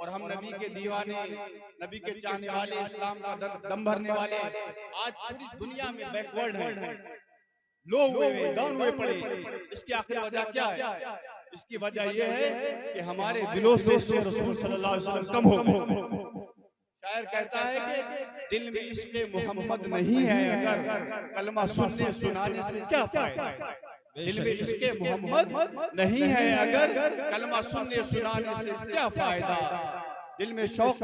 और हम नबी के दीवाने, नबी के चाहने वाले, इस्लाम का दम भरने वाले आज पूरी दुनिया में बैकवर्ड हैं, लो हुए, डाउन हुए पड़े। इसकी आखिर वजह क्या है? इसकी वजह यह है कि हमारे दिलों से रसूल सल्लल्लाहु अलैहि वसल्लम कम हो गए। शायर कहता है कि दिल में इश्क़ मोहम्मद नहीं है अगर कलमा सुनने सुनाने से क्या फायदा। दिल में इश्क़ मोहम्मद नहीं है अगर कलमा सुनने सुनाने से क्या फायदा। दिल में शौक़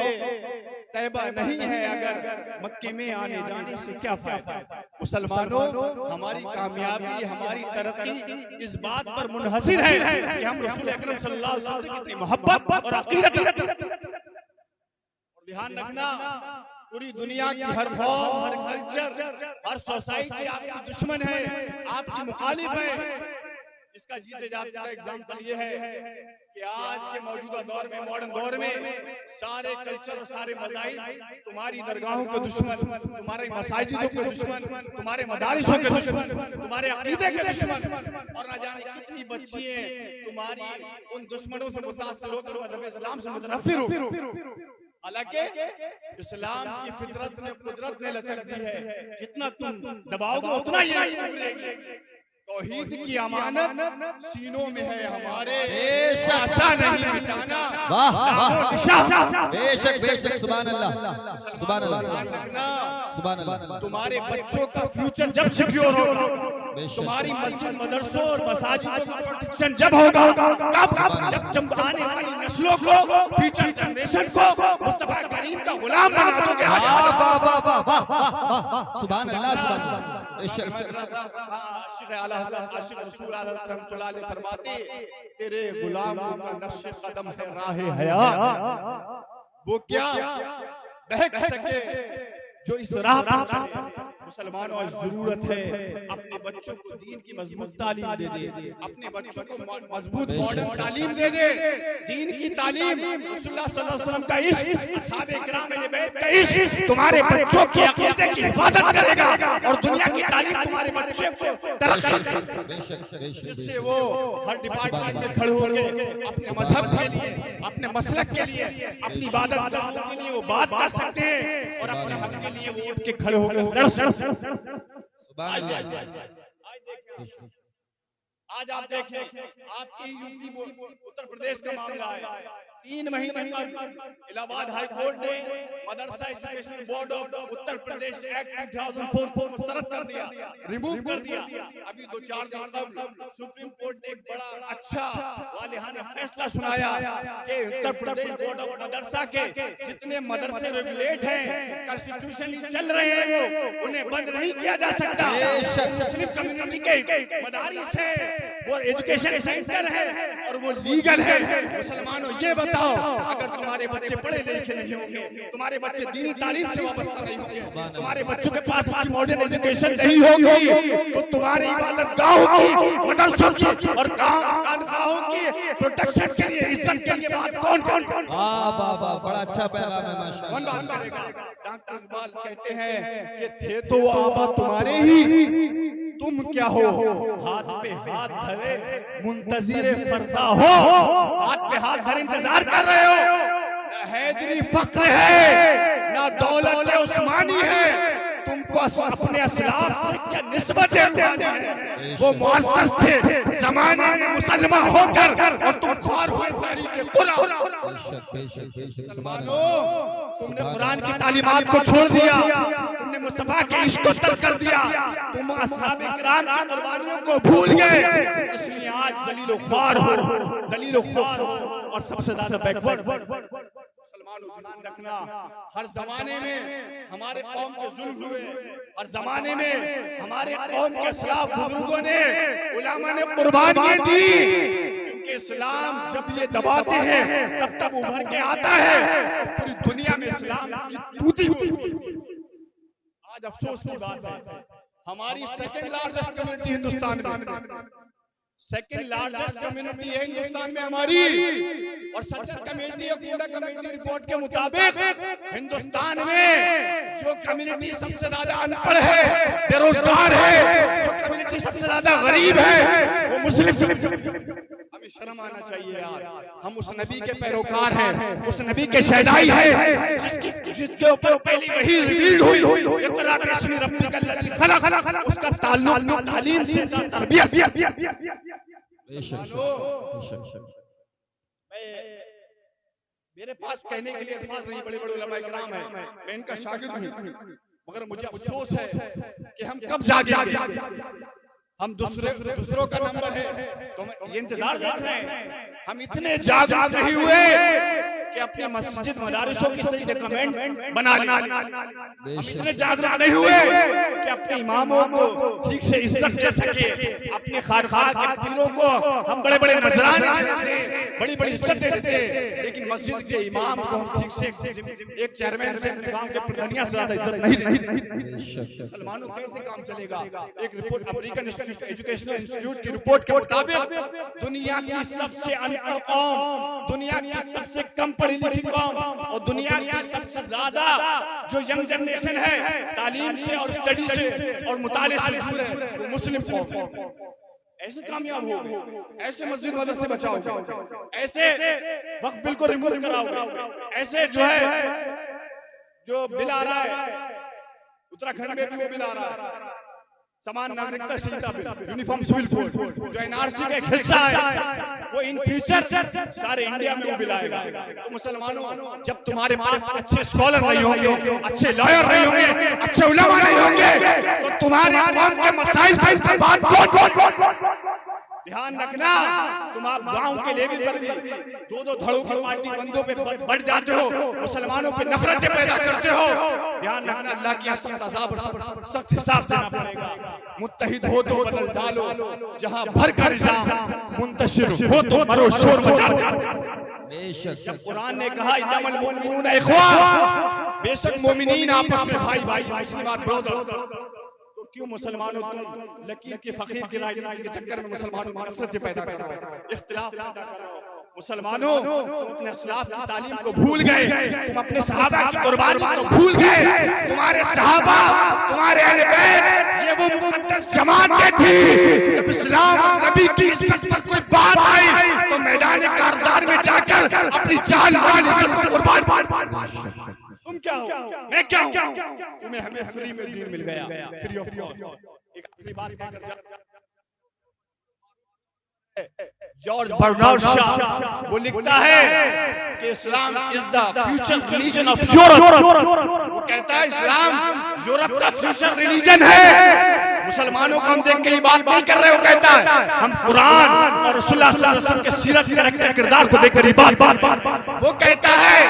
तैबा नहीं है अगर मक्के में आने जाने से क्या फायदा। मुसलमानों, हमारी कामयाबी, हमारी तरक्की इस बात पर मुनहसिर है कि हम रसूल अकरम सल्लल्लाहु अलैहि वसल्लम से कितनी मोहब्बत और अक़ीदत रखते हैं। और ध्यान रखना, पूरी दुनिया की हर कौम, हर कल्चर, हर सोसाइटी आपकी दुश्मन है, आपकी मुखालिफ है। इसका जीते जागता एग्जाम्पल ये है कि आज के मौजूदा दौर में, मॉडर्न दौर में सारे कल्चर और सारे मज़ाहिब तुम्हारी दरगाहों के दुश्मन, तुम्हारे मसाजिदों के दुश्मन, तुम्हारे मदारिसों के दुश्मन, तुम्हारे अकीदे के दुश्मन, और न जाने कितनी बच्चियां तुम्हारी उन दुश्मनों से मुतासिर होकर मज़हब इस्लाम से मुतनफ़िर हो। हालांकि इस्लाम की फितरत ने, कुदरत ने लचक दी है, जितना तुम दबाओगे उतना ये उभरेगी। तौहीद की अमानत सीनों में है हमारे, आशा नहीं मिटाना। वाह वाह, बेशक बेशक, सुभान अल्लाह सुभान अल्लाह सुभान अल्लाह। तुम्हारे बच्चों का फ्यूचर जब सिक्योर होगा, तुम्हारी मस्जिद, मदरसों और मसाजिदों का प्रोटेक्शन जब होगा, जब आने वाली नस्लों को, फ्यूचर जनरेशन को मुस्तफा करीम का गुलाम बना दोगे। सुभान अल्लाह सुभान अल्लाह। फरमाते तेरे गुलामों का नक्श कदम है राह हयात, वो क्या बहक सके जो इस राह पर चले। मुसलमानों, आज जरूरत है अपने बच्चों को दीन की मजबूत तालीम दे दे, अपने बच्चों को मजबूत मॉडर्न तालीम दे दे, दीन की तालीम, रसूलुल्लाह सल्लल्लाहु अलैहि वसल्लम का इश्क, असहाबे किराम अहले बैत का इश्क तुम्हारे बच्चों की अकीदे की हिफाजत करेगा और दुनिया की तालीम तुम्हारे बच्चे को तरक्की करेगी, जिससे वो हर डिपार्टमेंट में खड़े होकर अपने मजहब के लिए, अपने मसलक के लिए, अपनी इबादत गाहों के लिए वो बात कर सकते हैं और अपने हक के लिए वो उठ के खड़े होकर लड़ सकते। आज आप देखें, आपकी यूपी उत्तर प्रदेश का मामला है। 3 महीने तक इलाहाबाद हाई कोर्ट ने मदरसा education board of Uttar Pradesh act 2004 को मुस्तरद कर दिया, रिमूव कर दिया। अभी 2-4 दिन कबल सुप्रीम कोर्ट ने एक बड़ा अच्छा वालिहाना फैसला सुनाया कि उत्तर प्रदेश बोर्ड ऑफ मदरसा के जितने मदरसे रेगुलेट हैं, कॉन्स्टिट्यूशनली चल रहे हैं, वो उन्हें बंद नहीं किया जा सकता। मुस्लिम कम्युनिटी के मदारिस है, वो एजुकेशन सेंटर है और वो लीगल है। मुसलमानों, ये बताओ, अगर तुम्हारे बच्चे पढ़े लिखे नहीं होंगे, तुम्हारे बच्चे दीनी तालीम से वाबस्ता नहीं होंगे, तुम्हारे बच्चों के पास अच्छी मॉडर्न एजुकेशन नहीं होगी, तो तुम्हारी इबादत गाहों की, मदरसों की और खानकाहों की प्रोटेक्शन के लिए, इज्जत के लिए बात कौन करेगा? वाह वाह वाह, बड़ा अच्छा पैगाम है माशाअल्लाह। कौन बात करेगा? डॉक्टर इकबाल कहते हैं कि थे तो वो आबा तुम्हारे ही, तुम क्या हो हाथ पे हाथ धरे मुंतजिरे फरदा हो, हाथ पे हाथ धरे इंतजार कर रहे हो। ना हैदरी फक्र है, ना दौलत उस्मानी है, तुमको अपने असलाफ से क्या निस्बत है? वो मुअस्सस थे जमाने में मुसलमान होकर और तुम ख्वार हुए तारीख के कुरान। तुमने कुरान की तालीमात को छोड़ दिया, तुमने मुस्तफा के इश्क को तर्क कर दिया, तुम असहाबे किराम की कुर्बानियों को भूल गए, इसलिए आज दलील ख्वार हो, दलील ख्वार हो और सबसे ज्यादा बैकवर्ड। ध्यान रखना, हर जमाने में हमारे कौम के जुल्म हुए, हर जमाने में हमारे कौम के खिलाफ बुजुर्गों ने, उलमा ने कुर्बानियां दी, क्योंकि इस्लाम जब ये दबाते हैं तब उभर के आता है, पूरी दुनिया में इस्लाम की टूटी हुई। आज अफसोस की बात है, हमारी सेकंड लार्जेस्ट कम्युनिटी हिंदुस्तान में, सेकंड लार्जेस्ट कम्युनिटी है हिंदुस्तान में हमारी, और सचर कमेटी और कूड़ा कमेटी रिपोर्ट के मुताबिक हिंदुस्तान में जो कम्युनिटी सबसे ज्यादा अनपढ़ है, बेरोजगार है, जो कम्युनिटी सबसे ज्यादा गरीब है, वो मुस्लिम कम्युनिटी। हमें शर्म आना चाहिए यार। हम उस नबी के पैरोकार हैं, उस नबी के शहदाई हैं, जिसके ऊपर पहली वही रिवील हुई, इक़रा बिस्मि रब्बिकल लज़ी खलक़। उसका ताल्लुक तालीम से था, तरबियत से। मेरे पास कहने के लिए अल्फाज नहीं, बड़े बड़े उलमा इकराम हैं, मैं इनका शागिर्द हूँ, मगर मुझे अफसोस है कि हम कब जागेंगे। हम दूसरों का नंबर है तो ये इंतजार देख रहे हैं, हम इतने जागरूक नहीं हुए कि अपने मस्जिद मदारिसों की सही रिकमेंड बना लें। हम इतने जागरूक नहीं हुए कि अपने इमामों को ठीक से इज्जत दे सके, अपने खारखाह के पीरों को हम बड़े बड़े नजराने देते, बड़ी बड़ी इज्जत दे देते, लेकिन मस्जिद के इमाम को हम ठीक से एक चेयरमैन से गांव के प्रधानिया से ज्यादा इज्जत नहीं देते। मुसलमानों कैसे काम चलेगा। एक रिपोर्ट अमेरिकन एजुकेशनल इंस्टीट्यूट की रिपोर्ट के मुताबिक दुनिया की सबसे अनपढ़ कौम, दुनिया की सबसे कम पढ़ी लिखी कौम और दुनिया की सबसे ज्यादा जो यंग जनरेशन है तालीम से और स्टडी से और मुताले से दूर है, वो मुस्लिम कौम। ऐसे कामयाब हो गए, ऐसे मस्जिद मदरसे बचाओगे, ऐसे वक्त बिल को रिमूव कराओगे, ऐसे जो है जो बिल आ रहा है उत्तराखंड में भी वो बिल आ रहा है, समान नागरिकता संहिता बिल, यूनिफॉर्म सिविल कोड, जो एनआरसी का एक हिस्सा है, वो इन फ्यूचर सारे इंडिया में वो बिल आएगा। तो मुसलमानों, जब तुम्हारे पास अच्छे स्कॉलर नहीं होंगे, अच्छे लॉयर नहीं होंगे, अच्छे उलमा नहीं होंगे, तो तुम्हारे कौम के मसाइल पर बात कौन। ध्यान रखना, तुम आप गांव के लेवल पर भी दो धड़ों की पार्टी बंदों पे बढ़ जाते हो, मुसलमानों पे नफरतें पैदा करते हो। ध्यान रखना, अल्लाह की सख्त अज़ाब और सख्त हिसाब देना पड़ेगा। मुत्तहिद हो तो बदल डालो, जहां भर का निज़ाम मुंतशिर हो तो मरो शोर मचा दो। बेशक जब कुरान ने कहा इन्नमल मुमिनूना इख्वा, बेशक मोमिनीन आपस में भाई भाई, मुस्लिम ब्रदर्स, क्यों मुसलमानों तुम लकीर के फकीर की राजनीति के चक्कर में मुसलमानों में नफरत पैदा कर रहे हो, इख्तिलाफ पैदा कर रहे हो। मुसलमानों, तुम अपने असलाफ की तालीम को भूल गए, तुम अपने सहाबा की कुर्बानी को भूल गए। तुम्हारे सहाबा, तुम्हारे अहले बैत, ये वो मुक़द्दस जमात थी, जब इस्लाम नबी की इज्जत पर कोई बात आई तो मैदान कारदार में जाकर अपनी जान माल इज्जत को कुर्बान। तुम क्या हो, मैं क्या हूं, तुम्हें हमें फ्री में दीन मिल गया, फ्री ऑफ कॉस्ट। एक आखिरी बात कहकर जा, जॉर्ज बर्नार्ड शॉ वो लिखता है कि Islam is the future religion of Europe. वो कहता है इस्लाम यूरोप का फ्यूचर रिलीजन है। मुसलमानों को हम देख के ये बात नहीं कर रहे, वो कहता है हम कुरान और रसूलुल्लाह सल्लल्लाहु अलैहि वसल्लम के सीरत कैरेक्टर किरदार को देखकर ये बात वो कहता है,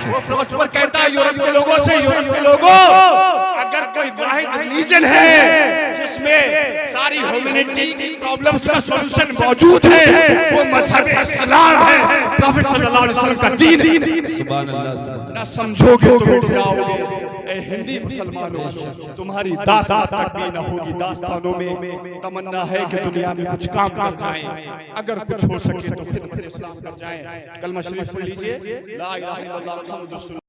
वो फिलोसोफर कहता है यूरोप के लोगों से, यूरोप के लोगों, अगर कोई वाहिद रिलीजन है जिसमें सारी ह्यूमैनिटी की प्रॉब्लम्स का सॉल्यूशन मौजूद है, वो मजहब इस्लाम है, प्रॉफेट सल्लल्लाहु अलैहि वसल्लम का दीन है। सुभान अल्लाह। ना समझोगे तो मिट जाओगे। ए हिंदी मुसलमानों, तुम्हारी दास्तान तक भी न होगी, दास्तानों में तमन्ना है कि दुनिया में कुछ काम कर जाएं, अगर कुछ हो सके तो खिदमत इस्लाम कर जाएं। कलमा शरीफ पढ़ लीजिए, ला इलाहा इल्लल्लाह मुहम्मदुर रसूलुल्लाह।